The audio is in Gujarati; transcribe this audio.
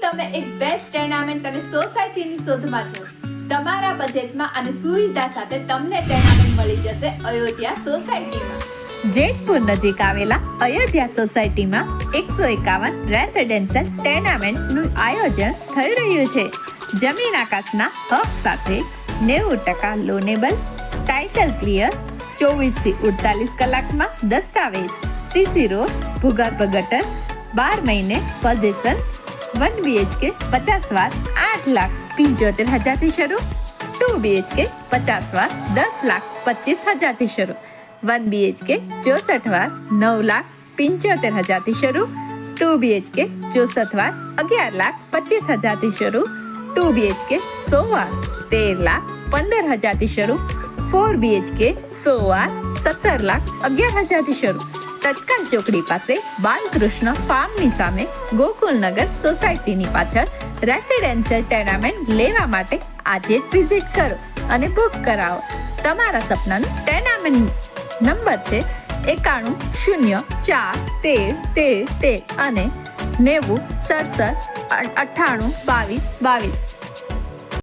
તમે એક બેસ્ટ ટેનામેન્ટ અને સોસાયટીની શોધમાં છો, તમારા બજેટમાં અને સુવિધા સાથે તમને ટેનામેન્ટ મળી જશે અયોધ્યા સોસાયટીમાં. જેતપુર નજીક આવેલા અયોધ્યા સોસાયટીમાં 151 રેસિડેન્શિયલ ટેનામેન્ટનું આયોજન થઈ રહ્યું છે. જમીન આકાશના હક સાથે 90% લોનેબલ, ટાઇટલ ક્લિયર, 24 થી 48 કલાકમાં દસ્તાવેજ, સીસી રોડ, ભૂગર્ભ ગટર, 12 મહિને પોઝેશન, 1 BHK 50 વાર 8,75,000 થી શરૂ, 2 BHK 50 વાર 10,25,000 થી શરૂ, 1 BHK 64 વાર 9,75,000 થી શરૂ, 2 BHK 64 વાર 11,25,000 થી શરૂ, 2 BHK 100 વાર 13,15,000 થી શરૂ, 4 BHK 100 વાર 17,11,000 થી શરૂ. તત્કાલ ચોકડી પાસે બાલકૃષ્ણ ફાર્મની સામે ગોકુલનગર સોસાયટીની પાછળ રેસિડેન્શિયલ ટેનામેન્ટ લેવા માટે આજે જ વિઝિટ કરો અને બુક કરાવો. તમારા સપનાનું ટેનામેન્ટ નંબર છે 91041313 અને 9067982222.